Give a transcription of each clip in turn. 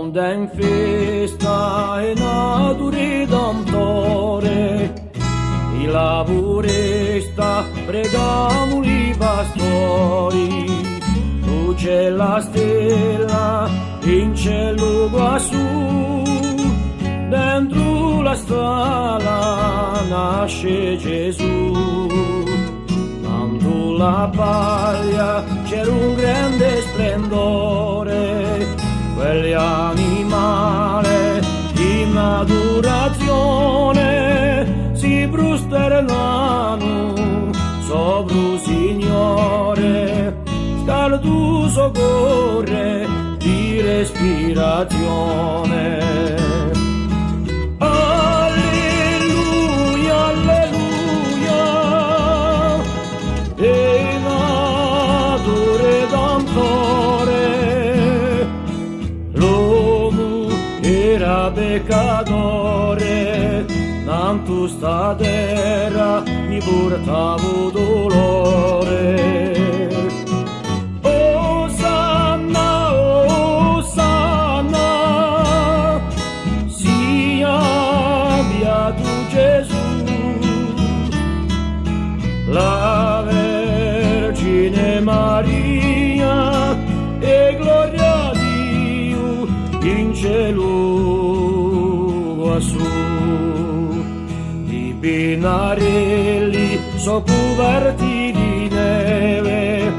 mondo è in festa e nato redentore, i lavorista pregano i pastori, luce la stella in cielo quassù, dentro la stalla nasce Gesù. Quando la paglia c'era un grande splendore, quegli animali in adorazione si prosternano sopra il Signore, scaldo soccorre di respirazione. L'uomo era peccatore, tanto sta terra mi portavo dolore. Osanna, Osanna, sia beato Gesù, la Vergine Maria e gloria a Dio in cielo quassù. I binarelli so coperti di neve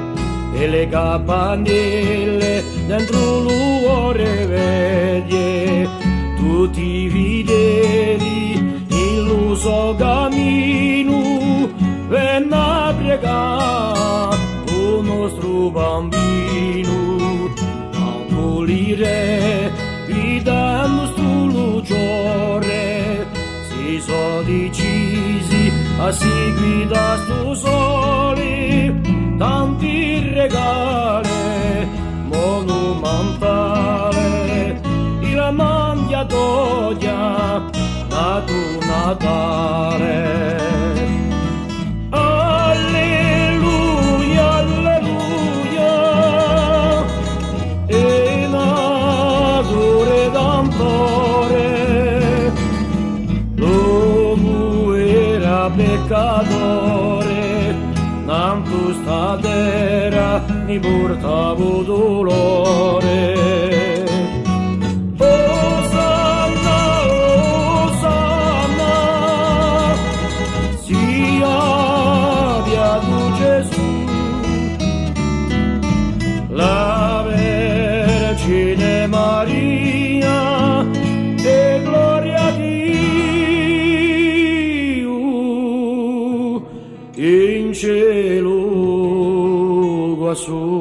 e le campanelle dentro l'uore veglie, tutti i fedeli in l'uso cammino venne a pregare il nostro bambino, a pulire gridando stu luciore, si so decisi a seguire sto sole, tanti regali monumentale, il mangiatoia nato Natale. L'uomo era peccatore, tanto sta terra mi portavo dolore. Osanna, Osanna, sia beato Gesù, la Vergine Maria e gloria a Dio in cielo quassù.